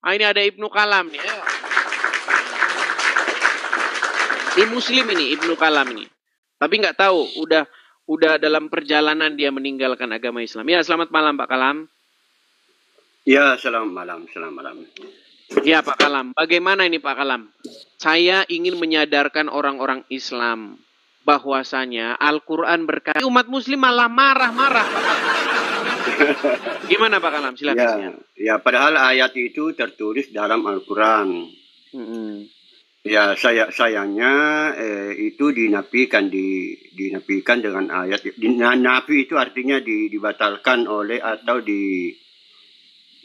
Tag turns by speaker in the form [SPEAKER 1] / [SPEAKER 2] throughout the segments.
[SPEAKER 1] Ah, ini ada Ibnu Kalam nih. Ayo. Ini Muslim ini, Ibnu Kalam ini. Tapi nggak tahu, udah dalam perjalanan dia meninggalkan agama Islam. Ya, selamat malam Pak Kalam.
[SPEAKER 2] Ya, selamat malam, selamat malam.
[SPEAKER 1] Ya Pak Kalam, bagaimana ini Pak Kalam? Saya ingin menyadarkan orang-orang Islam bahwasanya Al-Quran berkata, umat Muslim malah marah-marah. Gimana Pak Kalam? Silakan.
[SPEAKER 2] Ya, padahal ayat itu tertulis dalam Al-Quran. Ya, sayangnya itu dinafikan dengan ayat. Nafi itu artinya dibatalkan oleh atau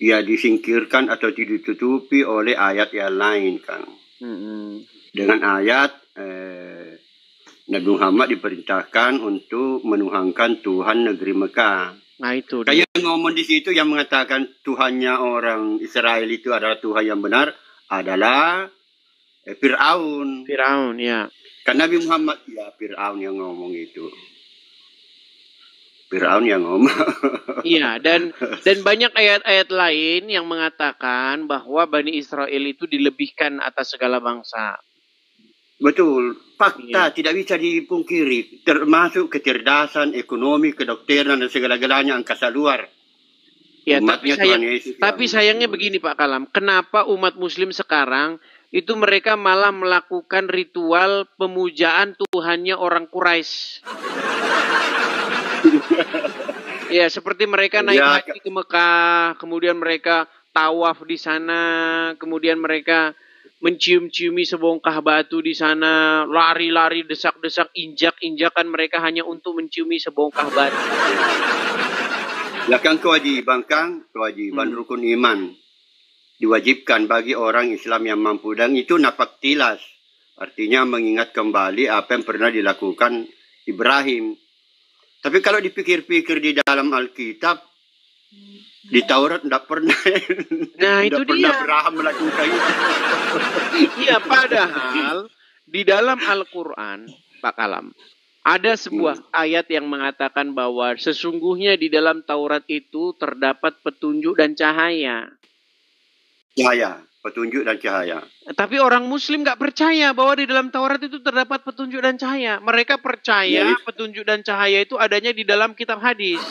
[SPEAKER 2] disingkirkan atau ditutupi oleh ayat yang lain kan. Dengan ayat Nabi Muhammad diperintahkan untuk menuhankan Tuhan negeri Mekah.
[SPEAKER 1] Nah itu.
[SPEAKER 2] Kayak ngomong di situ yang mengatakan Tuhannya orang Israel itu adalah Tuhan yang benar adalah Fir'aun.
[SPEAKER 1] Fir'aun, ya.
[SPEAKER 2] Karena Nabi Muhammad, ya Fir'aun yang ngomong itu. Fir'aun yang ngomong.
[SPEAKER 1] Iya, dan banyak ayat-ayat lain yang mengatakan bahwa Bani Israel itu dilebihkan atas segala bangsa.
[SPEAKER 2] Betul, fakta tidak bisa dipungkiri, termasuk kecerdasan, ekonomi, kedokteran dan segala-galanya angkasa luar.
[SPEAKER 1] Ya, tapi sayangnya begini Pak Kalam, kenapa umat Muslim sekarang itu mereka malah melakukan ritual pemujaan Tuhannya orang Quraisy? Ya, seperti mereka naik haji ke Mekah, kemudian mereka tawaf di sana, kemudian mereka mencium-ciumi sebongkah batu di sana, lari-lari, desak-desak, injak-injakan mereka hanya untuk menciumi sebongkah batu.
[SPEAKER 2] Ya kan kewajiban rukun iman diwajibkan bagi orang Islam yang mampu, dan itu napak tilas, artinya mengingat kembali apa yang pernah dilakukan Ibrahim. Tapi kalau dipikir-pikir di dalam Alkitab, di Taurat tidak pernah.
[SPEAKER 1] Nah itu dia.
[SPEAKER 2] Abraham melakukan itu.
[SPEAKER 1] Iya, padahal di dalam Al-Quran, Pak Kalam, ada sebuah ayat yang mengatakan bahwa sesungguhnya di dalam Taurat itu terdapat petunjuk dan cahaya.
[SPEAKER 2] Cahaya, petunjuk dan cahaya.
[SPEAKER 1] Tapi orang Muslim nggak percaya bahwa di dalam Taurat itu terdapat petunjuk dan cahaya. Mereka percaya petunjuk dan cahaya itu adanya di dalam kitab hadis.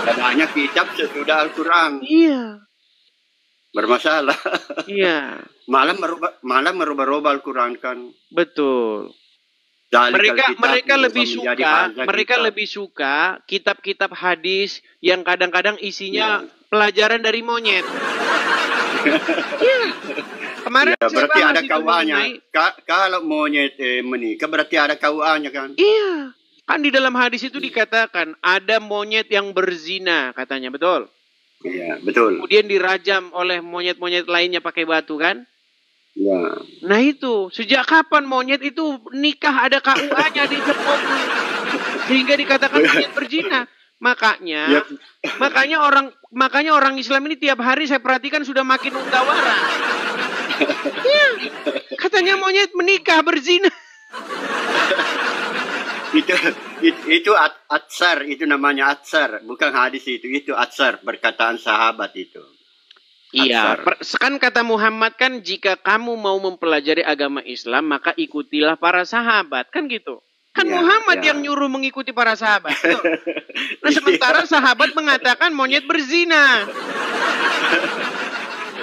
[SPEAKER 2] Adanya kitab sesudah Al-Quran.
[SPEAKER 1] Iya.
[SPEAKER 2] Bermasalah.
[SPEAKER 1] Iya.
[SPEAKER 2] Malah merubah-rubah Al-Quran kan.
[SPEAKER 1] Betul. Mereka lebih suka kitab-kitab hadis yang kadang-kadang isinya pelajaran dari monyet. Kemarin
[SPEAKER 2] berarti ada KUA-nya. Kalau monyet menikah berarti ada KUA-nya kan?
[SPEAKER 1] Iya. Kan di dalam hadis itu dikatakan ada monyet yang berzina katanya, betul?
[SPEAKER 2] Iya, betul.
[SPEAKER 1] Kemudian dirajam oleh monyet-monyet lainnya pakai batu kan?
[SPEAKER 2] Ya.
[SPEAKER 1] Nah itu, sejak kapan monyet itu nikah ada KUA-nya di Jepang? Sehingga dikatakan monyet berzina. Makanya orang Islam ini tiap hari saya perhatikan sudah makin ungkawara. Ya, katanya monyet menikah berzina.
[SPEAKER 2] Itu atsar, itu namanya atsar, bukan hadis itu atsar, perkataan sahabat itu.
[SPEAKER 1] Iya, kan kata Muhammad kan jika kamu mau mempelajari agama Islam maka ikutilah para sahabat, kan gitu. Kan Muhammad yang nyuruh mengikuti para sahabat. Nah sementara sahabat mengatakan monyet berzina.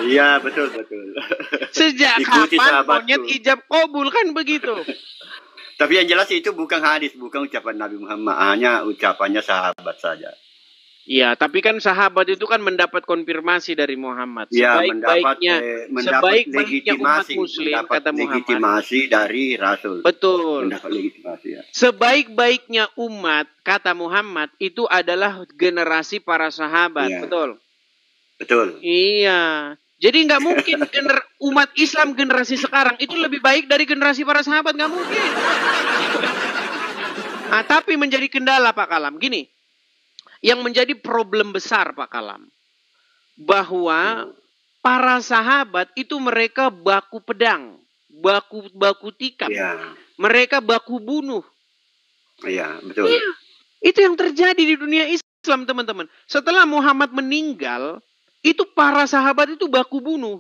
[SPEAKER 2] Iya betul.
[SPEAKER 1] Sejak kapan monyet ijab kabul kan begitu.
[SPEAKER 2] Tapi yang jelas itu bukan hadis, bukan ucapan Nabi Muhammad, hanya ucapannya sahabat saja.
[SPEAKER 1] Iya, tapi kan sahabat itu kan mendapat konfirmasi dari Muhammad.
[SPEAKER 2] Ya,
[SPEAKER 1] Sebaik-baiknya umat Muslim, kata Muhammad.
[SPEAKER 2] Legitimasi dari Rasul.
[SPEAKER 1] Betul.
[SPEAKER 2] Mendapat legitimasi, ya.
[SPEAKER 1] Sebaik-baiknya umat, kata Muhammad, itu adalah generasi para sahabat. Ya. Betul?
[SPEAKER 2] Betul.
[SPEAKER 1] Iya. Jadi nggak mungkin umat Islam generasi sekarang itu lebih baik dari generasi para sahabat. Nggak mungkin. Nah, tapi menjadi kendala Pak Kalam. Gini. Yang menjadi problem besar Pak Kalam, bahwa para sahabat itu mereka baku pedang, baku tikam, mereka baku bunuh.
[SPEAKER 2] Iya, betul.
[SPEAKER 1] Ya, itu yang terjadi di dunia Islam teman-teman. Setelah Muhammad meninggal, itu para sahabat itu baku bunuh.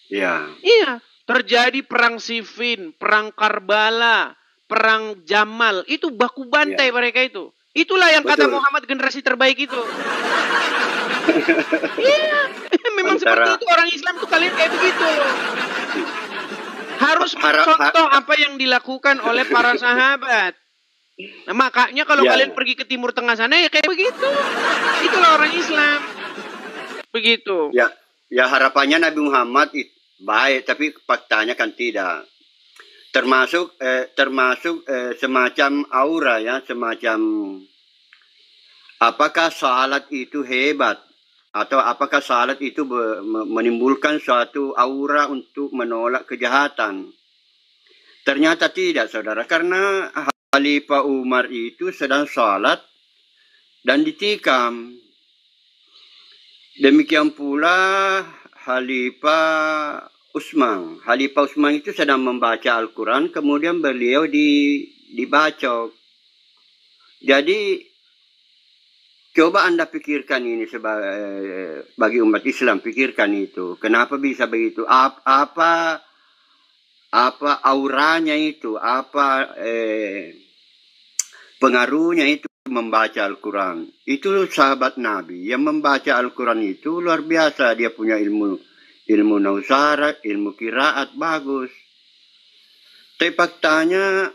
[SPEAKER 2] Ya.
[SPEAKER 1] Iya, terjadi perang Siffin, perang Karbala, perang Jamal, itu baku bantai mereka itu. Itulah yang kata Muhammad generasi terbaik itu. Iya, memang seperti itu orang Islam tuh, kalian kayak begitu. Harus contoh apa yang dilakukan oleh para sahabat. Nah, makanya kalau kalian pergi ke Timur Tengah sana ya kayak begitu. Itulah orang Islam. Begitu.
[SPEAKER 2] Ya harapannya Nabi Muhammad itu baik, tapi faktanya kan tidak. Termasuk semacam aura ya, semacam apakah salat itu hebat atau apakah salat itu menimbulkan suatu aura untuk menolak kejahatan. Ternyata tidak, saudara, karena Khalifah Umar itu sedang salat dan ditikam. Demikian pula Khalifah Utsman. Khalifah Utsman itu sedang membaca Al-Quran, kemudian beliau dibacok. Jadi, coba Anda pikirkan ini bagi umat Islam, pikirkan itu. Kenapa bisa begitu? Apa auranya itu? Apa pengaruhnya itu membaca Al-Quran? Itu sahabat Nabi yang membaca Al-Quran itu luar biasa. Dia punya ilmu nausarat, ilmu qiraat bagus. Tapi faktanya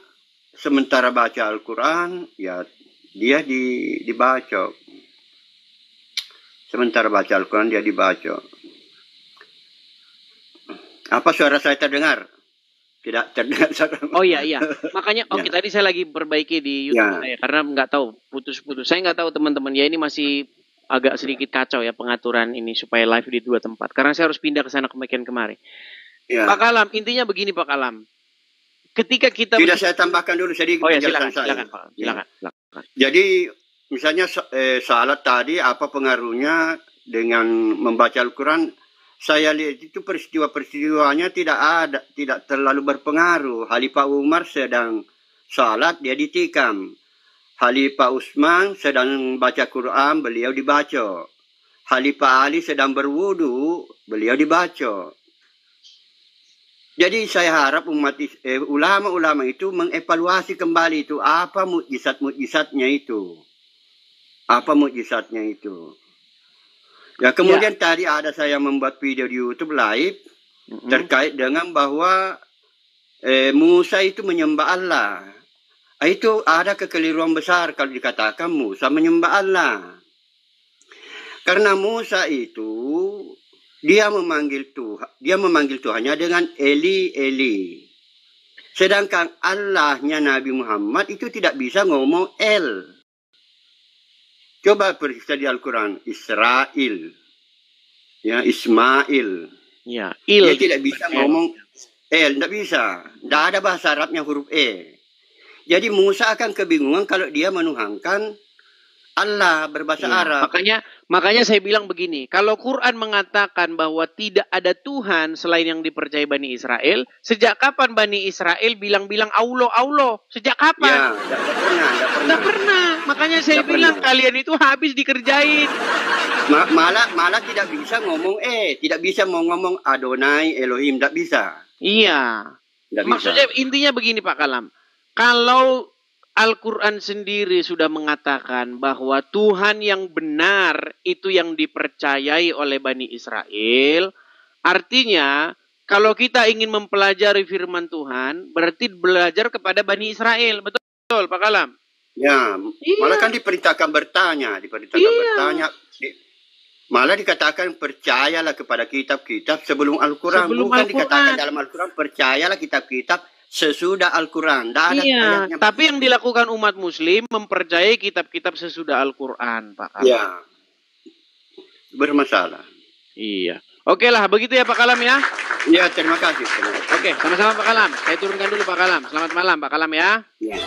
[SPEAKER 2] sementara baca Al-Quran, ya dia dibacok. Sementara baca Al-Quran dia dibacok. Apa suara saya terdengar? Tidak terdengar.
[SPEAKER 1] Oh iya. Makanya tadi saya lagi perbaiki di YouTube saya, karena nggak tahu putus-putus. Saya nggak tahu teman-teman ya, ini masih agak sedikit kacau ya pengaturan ini supaya live di 2 tempat. Karena saya harus pindah ke sana kemari. Ya. Pak Kalam, intinya begini Pak Kalam. Ketika kita
[SPEAKER 2] saya tambahkan dulu sedikit.
[SPEAKER 1] Silakan.
[SPEAKER 2] Jadi misalnya salat tadi apa pengaruhnya dengan membaca Al-Quran? Saya lihat itu peristiwanya tidak terlalu berpengaruh. Khalifah Umar sedang salat, dia ditikam. Khalifah Utsman sedang baca Quran, beliau dibacok. Khalifah Ali sedang berwudu, beliau dibacok. Jadi saya harap ulama-ulama itu mengevaluasi kembali itu apa mukjizat-mukjizatnya itu. Apa mukjizatnya itu. Ya kemudian tadi ada saya membuat video di YouTube live terkait dengan bahwa Musa itu menyembah Allah. Itu ada kekeliruan besar kalau dikatakan Musa menyembah Allah. Karena Musa itu dia memanggil Tuhannya dengan Eli, Eli. Sedangkan Allahnya Nabi Muhammad itu tidak bisa ngomong El. Coba periksa di Al-Quran, Israel, ya Ismail.
[SPEAKER 1] Ya,
[SPEAKER 2] dia tidak bisa ngomong El, tidak bisa. Tidak ada bahasa Arabnya huruf E. Jadi Musa akan kebingungan kalau dia menuhankan Allah berbahasa Arab.
[SPEAKER 1] Makanya saya bilang begini, kalau Quran mengatakan bahwa tidak ada Tuhan selain yang dipercaya Bani Israel, sejak kapan Bani Israel bilang-bilang Allah? Sejak kapan?
[SPEAKER 2] Ya, tidak pernah.
[SPEAKER 1] Makanya saya bilang kalian itu habis dikerjain.
[SPEAKER 2] Malah tidak bisa ngomong tidak bisa mau ngomong Adonai, Elohim, tidak bisa.
[SPEAKER 1] Iya. Maksudnya intinya begini Pak Kalam. Kalau Al-Quran sendiri sudah mengatakan bahwa Tuhan yang benar itu yang dipercayai oleh Bani Israel. Artinya, kalau kita ingin mempelajari firman Tuhan, berarti belajar kepada Bani Israel. Betul, Pak Kalam?
[SPEAKER 2] Ya, malah kan diperintahkan bertanya. Bertanya. Malah dikatakan percayalah kepada kitab-kitab sebelum Al-Quran. Bukan dikatakan dalam Al-Quran percayalah kitab-kitab sesudah Al-Quran.
[SPEAKER 1] Tapi yang dilakukan umat muslim mempercayai kitab-kitab sesudah Al-Quran, Pak Kalam.
[SPEAKER 2] Ya, bermasalah.
[SPEAKER 1] Iya. Oke lah, begitu ya Pak Kalam ya.
[SPEAKER 2] Ya, terima kasih.
[SPEAKER 1] Oke, sama-sama Pak Kalam. Saya turunkan dulu Pak Kalam. Selamat malam Pak Kalam ya.
[SPEAKER 2] Ya.